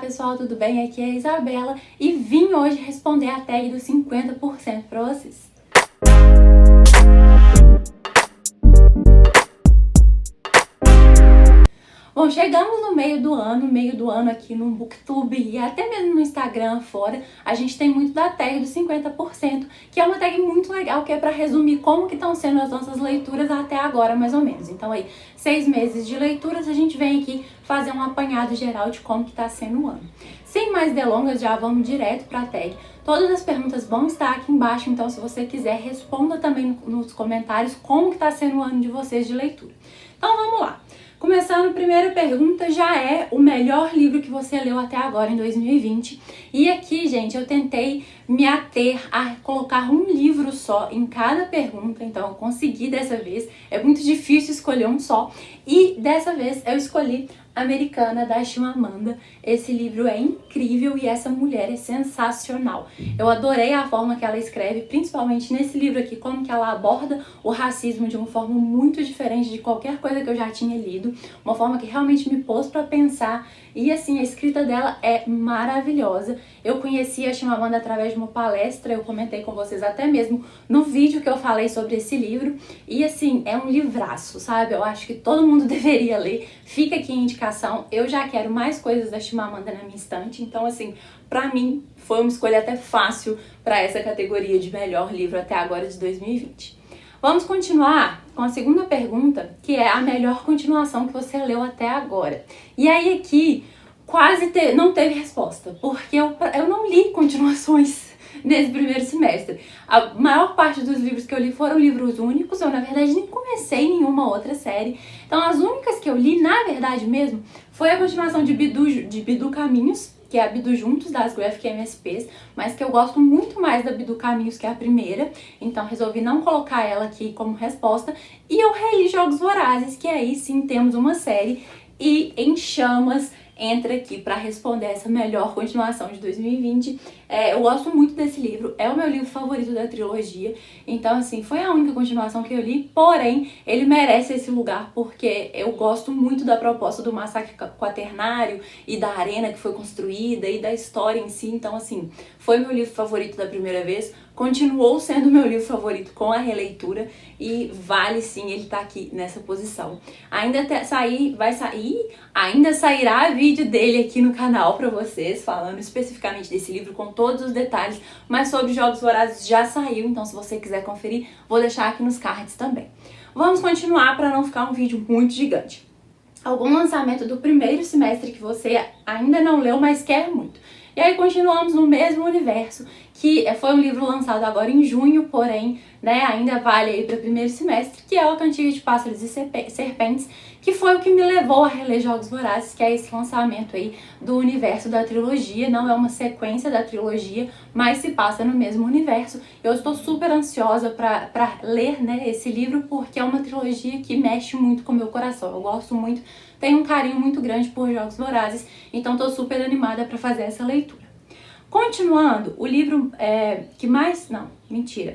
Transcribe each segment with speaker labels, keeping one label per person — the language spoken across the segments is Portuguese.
Speaker 1: pessoal, tudo bem? Aqui é a Isabela e vim hoje responder a tag dos 50% para vocês. Bom, chegamos no meio do ano aqui no Booktube e até mesmo no Instagram fora, a gente tem muito da tag dos 50%, que é uma tag muito legal, que é para resumir como que estão sendo as nossas leituras até agora, mais ou menos. Então aí, 6 meses de leituras, a gente vem aqui fazer um apanhado geral de como que tá sendo o ano. Sem mais delongas, já vamos direto para a tag. Todas as perguntas vão estar aqui embaixo, então se você quiser, responda também nos comentários como que tá sendo o ano de vocês de leitura. Então vamos lá. Começando, a primeira pergunta já é o melhor livro que você leu até agora em 2020. E aqui, gente, eu tentei me ater a colocar um livro só em cada pergunta, então eu consegui dessa vez. É muito difícil escolher um só. E dessa vez eu escolhi Americana, da Chimamanda. Esse livro é incrível e essa mulher é sensacional. Eu adorei a forma que ela escreve, principalmente nesse livro aqui, como que ela aborda o racismo de uma forma muito diferente de qualquer coisa que eu já tinha lido, uma forma que realmente me pôs pra pensar. E assim, a escrita dela é maravilhosa. Eu conheci a Chimamanda através de uma palestra, eu comentei com vocês até mesmo no vídeo que eu falei sobre esse livro. E assim, é um livraço, sabe? Eu acho que todo mundo deveria ler. Fica aqui a indicação. Eu já quero mais coisas da Chimamanda na minha estante, então assim, pra mim foi uma escolha até fácil para essa categoria de melhor livro até agora de 2020. Vamos continuar com a segunda pergunta, que é a melhor continuação que você leu até agora. E aí aqui não teve resposta, porque eu não li continuações nesse primeiro semestre. A maior parte dos livros que eu li foram livros únicos, eu na verdade nem comecei nenhuma outra série. Então as únicas que eu li, na verdade mesmo, foi a continuação de Bidu Caminhos, que é a Bidu Juntos, das Graphic MSPs, mas que eu gosto muito mais da Bidu Caminhos que a primeira, então resolvi não colocar ela aqui como resposta. E eu reli Jogos Vorazes, que aí sim temos uma série, e Em Chamas entra aqui para responder essa melhor continuação de 2020. Eu gosto muito desse livro, é o meu livro favorito da trilogia, então assim, foi a única continuação que eu li, porém, ele merece esse lugar porque eu gosto muito da proposta do massacre quaternário e da arena que foi construída e da história em si, então assim, foi meu livro favorito da primeira vez, continuou sendo meu livro favorito com a releitura e vale sim ele tá aqui nessa posição. Ainda sairá vídeo dele aqui no canal pra vocês, falando especificamente desse livro com todos os detalhes, mas sobre Jogos Vorazes já saiu, então se você quiser conferir, vou deixar aqui nos cards também. Vamos continuar para não ficar um vídeo muito gigante. Algum lançamento do primeiro semestre que você ainda não leu, mas quer muito. E aí continuamos no mesmo universo, que foi um livro lançado agora em junho, porém, né, ainda vale aí para o primeiro semestre, que é O Cantiga de Pássaros e Serpentes, que foi o que me levou a reler Jogos Vorazes, que é esse lançamento aí do universo da trilogia. Não é uma sequência da trilogia, mas se passa no mesmo universo. Eu estou super ansiosa para ler, né, esse livro, porque é uma trilogia que mexe muito com o meu coração. Eu gosto muito, tenho um carinho muito grande por Jogos Vorazes, então estou super animada para fazer essa leitura. Continuando, o livro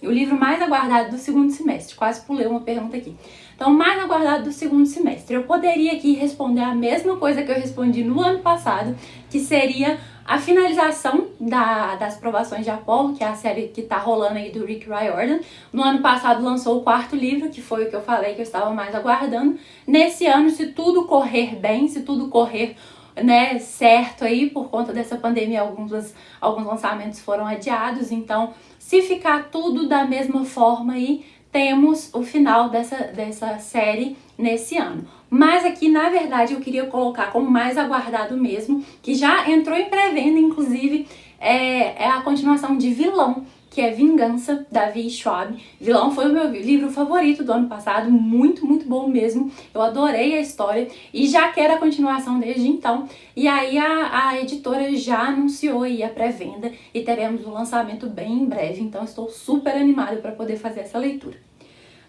Speaker 1: o livro mais aguardado do segundo semestre. Quase pulei uma pergunta aqui. Então, mais aguardado do segundo semestre. Eu poderia aqui responder a mesma coisa que eu respondi no ano passado, que seria a finalização das provações de Apollo, que é a série que tá rolando aí do Rick Riordan. No ano passado lançou o 4º livro, que foi o que eu falei que eu estava mais aguardando. Nesse ano, se tudo correr bem, se tudo correr, né, certo aí, por conta dessa pandemia, alguns lançamentos foram adiados, então se ficar tudo da mesma forma aí, temos o final dessa série nesse ano. Mas aqui, na verdade, eu queria colocar como mais aguardado mesmo, que já entrou em pré-venda, inclusive, é a continuação de Vilão, que é Vingança, da V. Schwab. Vilão foi o meu livro favorito do ano passado, muito, muito bom mesmo. Eu adorei a história e já quero a continuação desde então. E aí a editora já anunciou aí a pré-venda e teremos o lançamento bem em breve, então estou super animada para poder fazer essa leitura.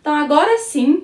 Speaker 1: Então agora sim,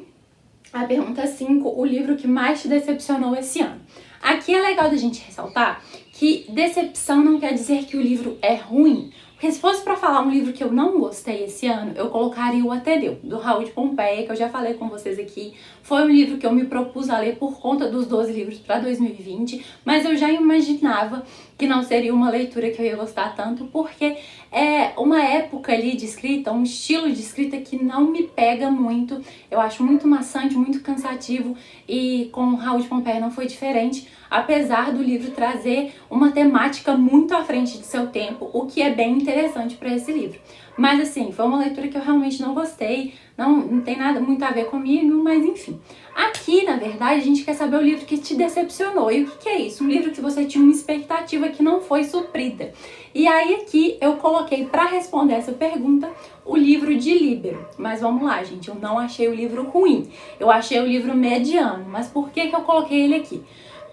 Speaker 1: a pergunta 5, o livro que mais te decepcionou esse ano. Aqui é legal da gente ressaltar que decepção não quer dizer que o livro é ruim, Porque se fosse pra falar um livro que eu não gostei esse ano, eu colocaria O Ateneu, do Raul de Pompeia, que eu já falei com vocês aqui. Foi um livro que eu me propus a ler por conta dos 12 livros para 2020, mas eu já imaginava que não seria uma leitura que eu ia gostar tanto, porque é uma época ali de escrita, um estilo de escrita que não me pega muito. Eu acho muito maçante, muito cansativo, e com o Raul de Pompeia não foi diferente, apesar do livro trazer uma temática muito à frente de seu tempo, o que é bem interessante para esse livro. Mas assim, foi uma leitura que eu realmente não gostei, não tem nada muito a ver comigo, mas enfim. Aqui, na verdade, a gente quer saber o livro que te decepcionou. E o que é isso? Um livro que você tinha uma expectativa que não foi suprida. E aí aqui eu coloquei para responder essa pergunta o livro de Líbero. Mas vamos lá, gente, eu não achei o livro ruim. Eu achei o livro mediano. Mas por que eu coloquei ele aqui?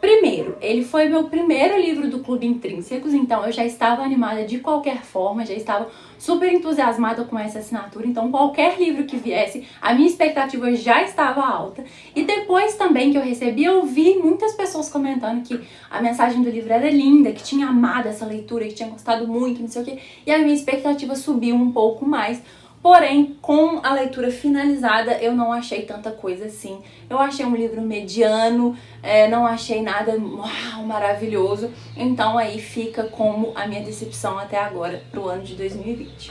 Speaker 1: Primeiro, ele foi meu primeiro livro do Clube Intrínsecos, então eu já estava animada de qualquer forma, já estava super entusiasmada com essa assinatura, então qualquer livro que viesse, a minha expectativa já estava alta. E depois também que eu recebi, eu vi muitas pessoas comentando que a mensagem do livro era linda, que tinha amado essa leitura, que tinha gostado muito, não sei o quê, e a minha expectativa subiu um pouco mais. Porém, com a leitura finalizada, eu não achei tanta coisa assim. Eu achei um livro mediano, não achei nada uau, maravilhoso. Então aí fica como a minha decepção até agora pro ano de 2020.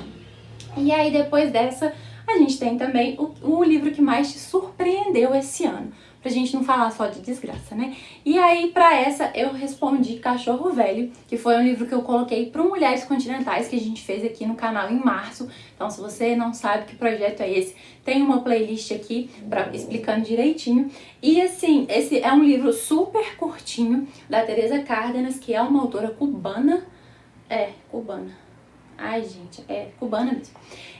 Speaker 1: E aí depois dessa, a gente tem também o livro que mais te surpreendeu esse ano. Pra gente não falar só de desgraça, né? E aí, pra essa, eu respondi Cachorro Velho, que foi um livro que eu coloquei pro Mulheres Continentais, que a gente fez aqui no canal em março. Então, se você não sabe que projeto é esse, tem uma playlist aqui explicando direitinho. E assim, esse é um livro super curtinho, da Teresa Cárdenas, que é uma autora cubana. Cubana. Ai, gente, cubana mesmo.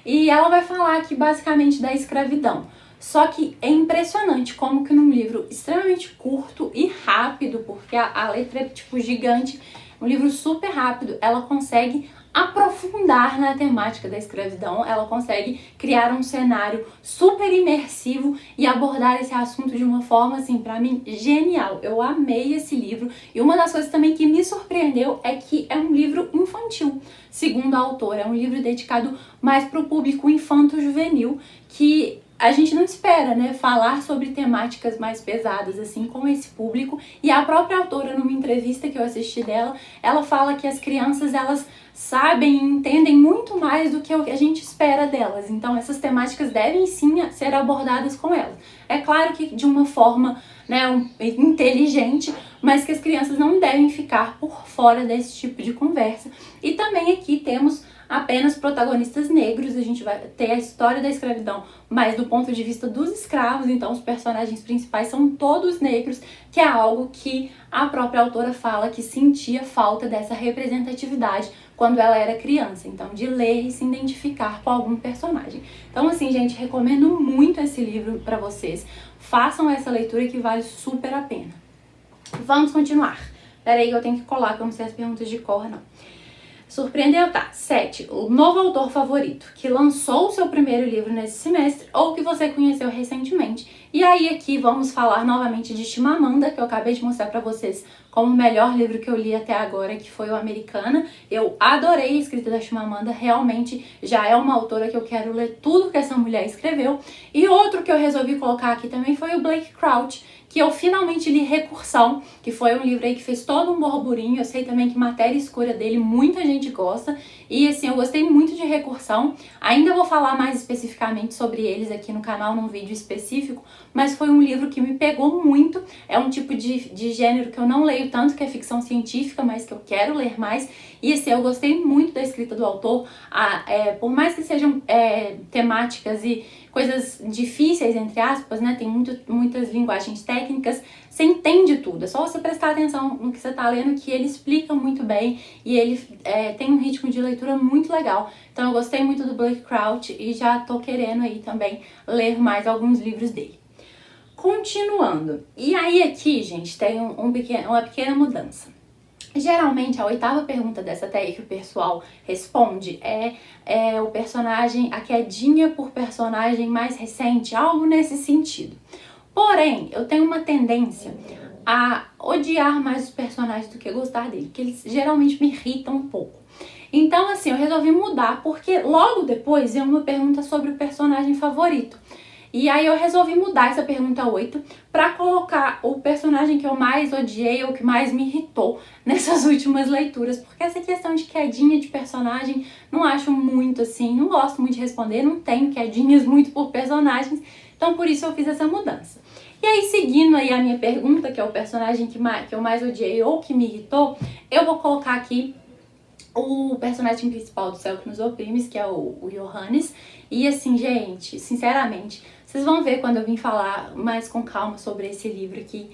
Speaker 1: E ela vai falar aqui basicamente da escravidão. Só que é impressionante como que num livro extremamente curto e rápido, porque a letra é tipo gigante, um livro super rápido, ela consegue aprofundar na temática da escravidão, ela consegue criar um cenário super imersivo e abordar esse assunto de uma forma, assim, pra mim, genial. Eu amei esse livro e uma das coisas também que me surpreendeu é que é um livro infantil, segundo a autora. É um livro dedicado mais pro público infanto-juvenil, que a gente não espera, né, falar sobre temáticas mais pesadas, assim, com esse público. E a própria autora, numa entrevista que eu assisti dela, ela fala que as crianças, elas sabem e entendem muito mais do que a gente espera delas. Então, essas temáticas devem, sim, ser abordadas com elas. É claro que de uma forma, né, inteligente, mas que as crianças não devem ficar por fora desse tipo de conversa. E também aqui temos apenas protagonistas negros, a gente vai ter a história da escravidão, mas do ponto de vista dos escravos, então os personagens principais são todos negros, que é algo que a própria autora fala que sentia falta dessa representatividade quando ela era criança, então de ler e se identificar com algum personagem. Então assim, gente, recomendo muito esse livro para vocês, façam essa leitura que vale super a pena. Vamos continuar. Peraí que eu tenho que colar, que eu não sei as perguntas de cor, não. Surpreendeu? Tá. 7. O novo autor favorito, que lançou o seu primeiro livro nesse semestre ou que você conheceu recentemente. E aí aqui vamos falar novamente de Chimamanda, que eu acabei de mostrar pra vocês como o melhor livro que eu li até agora, que foi o Americana. Eu adorei a escrita da Chimamanda, realmente já é uma autora que eu quero ler tudo que essa mulher escreveu. E outro que eu resolvi colocar aqui também foi o Blake Crouch, que eu finalmente li Recursão, que foi um livro aí que fez todo um burburinho. Eu sei também que Matéria Escura dele muita gente gosta, e assim, eu gostei muito de Recursão. Ainda vou falar mais especificamente sobre eles aqui no canal, num vídeo específico, mas foi um livro que me pegou muito. É um tipo de gênero que eu não leio tanto, que é ficção científica, mas que eu quero ler mais. E assim, eu gostei muito da escrita do autor, por mais que sejam temáticas e coisas difíceis, entre aspas, né, tem muitas linguagens técnicas, você entende tudo, é só você prestar atenção no que você tá lendo, que ele explica muito bem e ele tem um ritmo de leitura muito legal. Então eu gostei muito do Blake Crouch e já tô querendo aí também ler mais alguns livros dele. Continuando, e aí aqui, gente, tem uma pequena mudança. Geralmente, a 8ª pergunta dessa tag que o pessoal responde é o personagem, a quedinha por personagem mais recente, algo nesse sentido. Porém, eu tenho uma tendência a odiar mais os personagens do que gostar dele, que eles geralmente me irritam um pouco. Então, assim, eu resolvi mudar porque logo depois veio uma pergunta sobre o personagem favorito. E aí eu resolvi mudar essa pergunta 8 pra colocar o personagem que eu mais odiei ou que mais me irritou nessas últimas leituras, porque essa questão de quedinha de personagem não acho muito assim, não gosto muito de responder, não tenho quedinhas muito por personagens, então por isso eu fiz essa mudança. E aí, seguindo aí a minha pergunta, que é o personagem que eu mais odiei ou que me irritou, eu vou colocar aqui o personagem principal do Céu que Nos Oprime, que é o Johannes. E assim, gente, sinceramente, vocês vão ver quando eu vim falar mais com calma sobre esse livro aqui.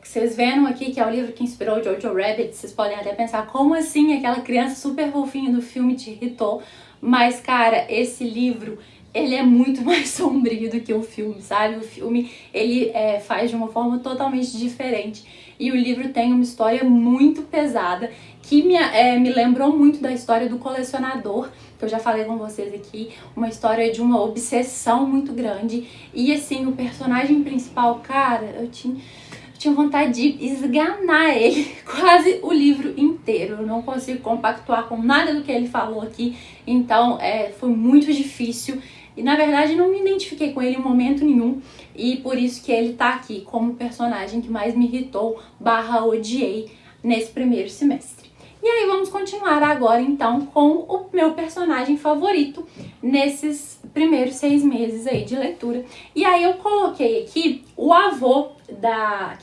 Speaker 1: Vocês vendo aqui que é o livro que inspirou Jojo Rabbit, vocês podem até pensar, como assim aquela criança super fofinha do filme te irritou? Mas, cara, esse livro, ele é muito mais sombrio do que o filme, sabe? O filme, ele faz de uma forma totalmente diferente. E o livro tem uma história muito pesada, que me lembrou muito da história do Colecionador, que eu já falei com vocês aqui, uma história de uma obsessão muito grande. E assim, o personagem principal, cara, eu tinha vontade de esganar ele quase o livro inteiro. Eu não consigo compactuar com nada do que ele falou aqui, então foi muito difícil. E na verdade não me identifiquei com ele em momento nenhum, e por isso que ele tá aqui como personagem que mais me irritou / odiei nesse primeiro semestre. E aí vamos continuar agora então com o meu personagem favorito nesses primeiros 6 meses aí de leitura. E aí eu coloquei aqui o avô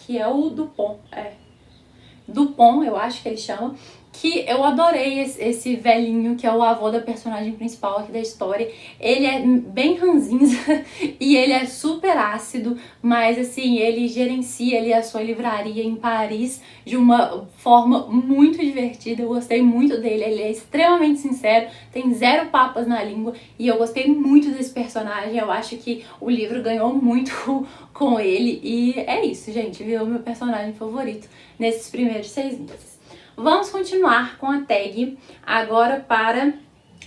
Speaker 1: que é o Dupont, Dupont, eu acho que ele chama, que eu adorei esse velhinho, que é o avô da personagem principal aqui da história. Ele é bem ranzinza e ele é super ácido, mas assim, ele gerencia ali a sua livraria em Paris de uma forma muito divertida. Eu gostei muito dele, ele é extremamente sincero, tem 0 papas na língua e eu gostei muito desse personagem. Eu acho que o livro ganhou muito com ele e é isso, gente, virou meu personagem favorito nesses primeiros 6 meses. Vamos continuar com a tag agora para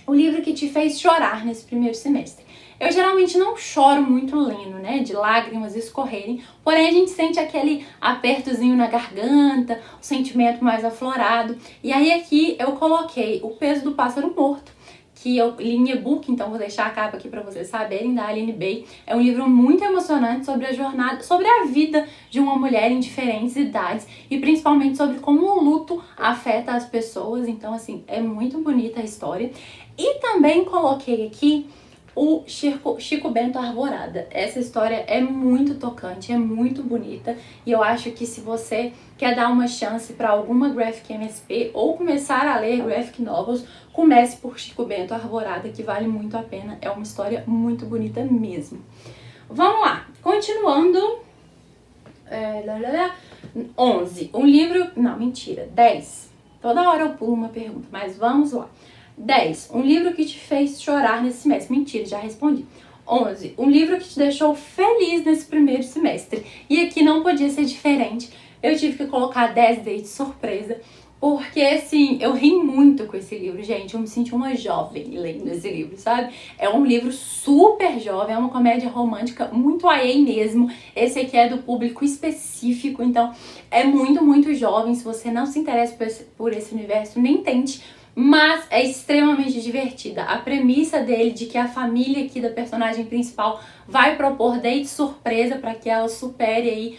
Speaker 1: o livro que te fez chorar nesse primeiro semestre. Eu geralmente não choro muito lendo, né, de lágrimas escorrerem, porém a gente sente aquele apertozinho na garganta, o sentimento mais aflorado. E aí aqui eu coloquei O Peso do Pássaro Morto, que eu li em e-book, então vou deixar a capa aqui para vocês saberem, da Aline Bay. É um livro muito emocionante sobre a jornada, sobre a vida de uma mulher em diferentes idades e principalmente sobre como o luto afeta as pessoas. Então, assim, é muito bonita a história. E também coloquei aqui o Chico Bento Arvorada. Essa história é muito tocante, é muito bonita e eu acho que se você quer dar uma chance para alguma Graphic MSP ou começar a ler Graphic Novels, comece por Chico Bento Arvorada, que vale muito a pena, é uma história muito bonita mesmo. Vamos lá, continuando. 11. Um livro... Não, mentira. 10. Toda hora eu pulo uma pergunta, mas vamos lá. 10. Um livro que te fez chorar nesse semestre. Mentira, já respondi. 11. Um livro que te deixou feliz nesse primeiro semestre. E aqui não podia ser diferente. Eu tive que colocar 10 dates surpresa. Porque, assim, eu ri muito com esse livro, gente. Eu me senti uma jovem lendo esse livro, sabe? É um livro super jovem, é uma comédia romântica muito YA mesmo. Esse aqui é do público específico, então é muito, muito jovem. Se você não se interessa por esse universo, nem tente. Mas é extremamente divertida. A premissa dele de que a família aqui da personagem principal vai propor date surpresa para que ela supere aí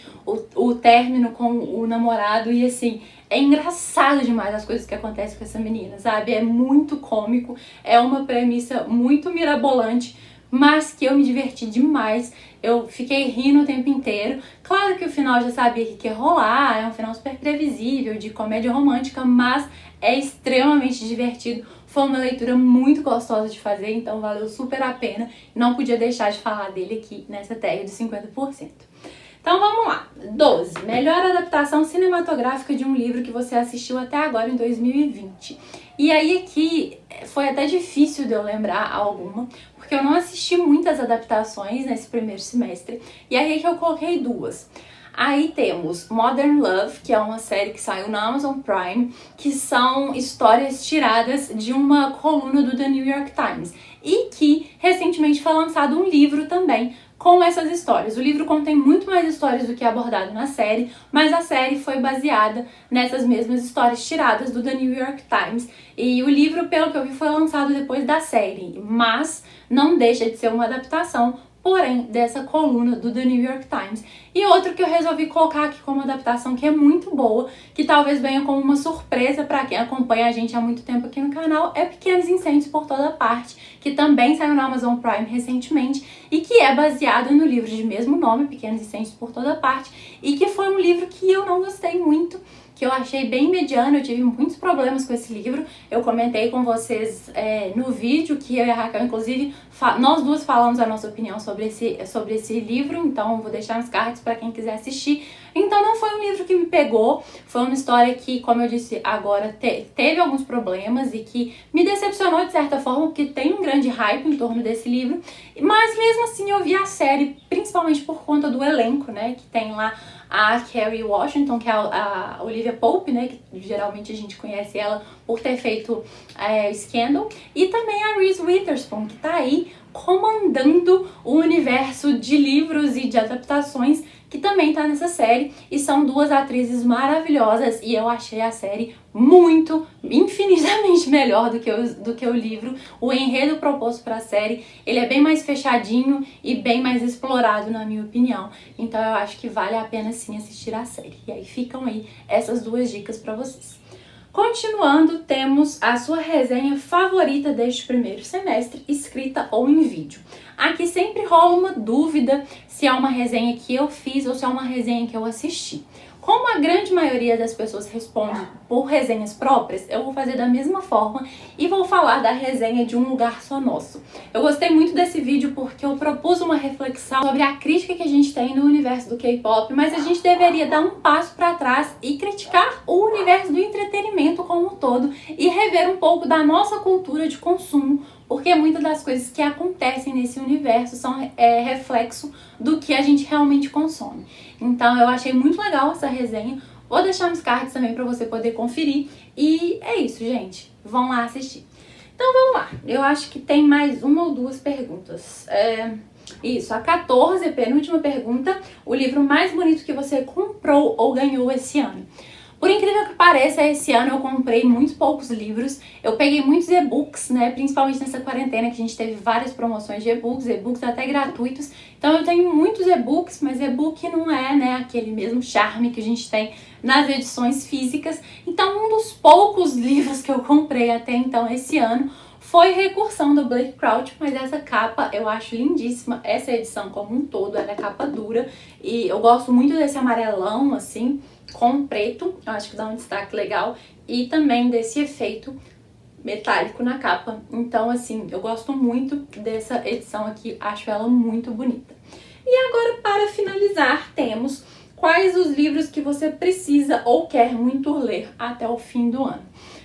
Speaker 1: o término com o namorado. E assim, é engraçado demais as coisas que acontecem com essa menina, sabe? É muito cômico, é uma premissa muito mirabolante, mas que eu me diverti demais. Eu fiquei rindo o tempo inteiro. Claro que o final eu já sabia que ia rolar, é um final super previsível, de comédia romântica, mas é extremamente divertido. Foi uma leitura muito gostosa de fazer, então valeu super a pena. Não podia deixar de falar dele aqui nessa tag de 50%. Então vamos lá. 12. Melhor adaptação cinematográfica de um livro que você assistiu até agora em 2020. E aí aqui foi até difícil de eu lembrar alguma, porque eu não assisti muitas adaptações nesse primeiro semestre. E aí que eu coloquei 2. Aí temos Modern Love, que é uma série que saiu na Amazon Prime, que são histórias tiradas de uma coluna do The New York Times. E que recentemente foi lançado um livro também, com essas histórias. O livro contém muito mais histórias do que é abordado na série, mas a série foi baseada nessas mesmas histórias tiradas do The New York Times. E o livro, pelo que eu vi, foi lançado depois da série, mas não deixa de ser uma adaptação, porém, dessa coluna do The New York Times. E outro que eu resolvi colocar aqui como adaptação, que é muito boa, que talvez venha como uma surpresa para quem acompanha a gente há muito tempo aqui no canal, é Pequenos Incêndios por Toda Parte, que também saiu na Amazon Prime recentemente e que é baseado no livro de mesmo nome, Pequenos Incêndios por Toda Parte, e que foi um livro que eu não gostei muito, que eu achei bem mediano. Eu tive muitos problemas com esse livro. Eu comentei com vocês no vídeo que eu e a Raquel, inclusive, nós duas falamos a nossa opinião sobre esse livro, então eu vou deixar nos cards para quem quiser assistir. Então não foi um livro que me pegou, foi uma história que, como eu disse agora, teve alguns problemas e que me decepcionou de certa forma, porque tem um grande hype em torno desse livro, mas mesmo assim eu vi a série, principalmente por conta do elenco, né, que tem lá a Kerry Washington, que é a Olivia Pope, né, que geralmente a gente conhece ela por ter feito Scandal, e também a Reese Witherspoon, que tá aí comandando o universo de livros e de adaptações, que também tá nessa série, e são duas atrizes maravilhosas, e eu achei a série infinitamente melhor do que o livro. O enredo proposto para a série, ele é bem mais fechadinho e bem mais explorado, na minha opinião. Então eu acho que vale a pena sim assistir a série. E aí ficam aí essas duas dicas para vocês. Continuando, temos a sua resenha favorita deste primeiro semestre, escrita ou em vídeo. Aqui sempre rola uma dúvida se é uma resenha que eu fiz ou se é uma resenha que eu assisti. Como a grande maioria das pessoas responde por resenhas próprias, eu vou fazer da mesma forma e vou falar da resenha de Um Lugar Só Nosso. Eu gostei muito desse vídeo porque eu propus uma reflexão sobre a crítica que a gente tem no universo do K-pop, mas a gente deveria dar um passo para trás e criticar o universo do entretenimento como um todo e rever um pouco da nossa cultura de consumo, porque muitas das coisas que acontecem nesse universo são reflexo do que a gente realmente consome. Então eu achei muito legal essa resenha, vou deixar nos cards também para você poder conferir. E é isso, gente, vão lá assistir. Então vamos lá, eu acho que tem mais uma ou duas perguntas. Isso, a 14, penúltima pergunta: o livro mais bonito que você comprou ou ganhou esse ano? Por incrível que pareça, esse ano eu comprei muito poucos livros. Eu peguei muitos e-books, né? Principalmente nessa quarentena que a gente teve várias promoções de e-books até gratuitos. Então eu tenho muitos e-books, mas e-book não é, né, aquele mesmo charme que a gente tem nas edições físicas. Então um dos poucos livros que eu comprei até então esse ano foi Recursão do Blake Crouch, mas essa capa eu acho lindíssima. Essa edição como um todo, ela é capa dura e eu gosto muito desse amarelão assim, com preto, eu acho que dá um destaque legal, e também desse efeito metálico na capa. Então assim, eu gosto muito dessa edição aqui, acho ela muito bonita. E agora, para finalizar, temos quais os livros que você precisa ou quer muito ler até o fim do ano.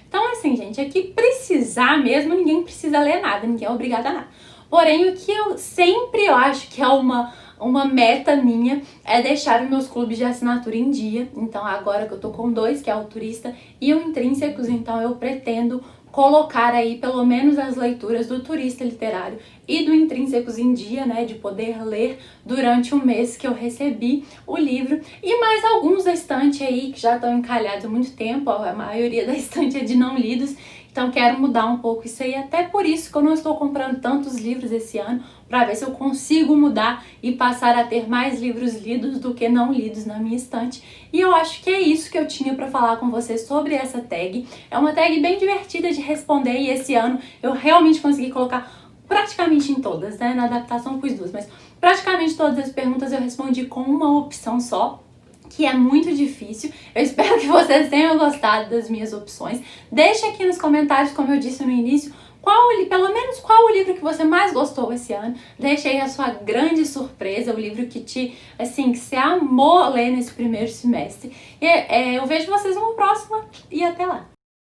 Speaker 1: Então assim, gente, aqui precisar mesmo, ninguém precisa ler nada, ninguém é obrigado a nada. Porém, o que eu sempre acho que é uma meta minha é deixar os meus clubes de assinatura em dia. Então agora que eu tô com dois, que é o Turista e o Intrínsecos, então eu pretendo colocar aí pelo menos as leituras do Turista Literário e do Intrínsecos em dia, né, de poder ler durante o mês que eu recebi o livro, e mais alguns da estante aí que já estão encalhados há muito tempo, a maioria da estante é de não lidos. Então quero mudar um pouco isso aí, até por isso que eu não estou comprando tantos livros esse ano, para ver se eu consigo mudar e passar a ter mais livros lidos do que não lidos na minha estante. E eu acho que é isso que eu tinha para falar com vocês sobre essa tag. É uma tag bem divertida de responder e esse ano eu realmente consegui colocar praticamente em todas, né? Na adaptação pus duas, mas praticamente todas as perguntas eu respondi com uma opção só, que é muito difícil. Eu espero que vocês tenham gostado das minhas opções. Deixe aqui nos comentários, como eu disse no início, pelo menos qual o livro que você mais gostou esse ano. Deixe aí a sua grande surpresa, o livro que que você amou ler nesse primeiro semestre. E eu vejo vocês numa próxima e até lá!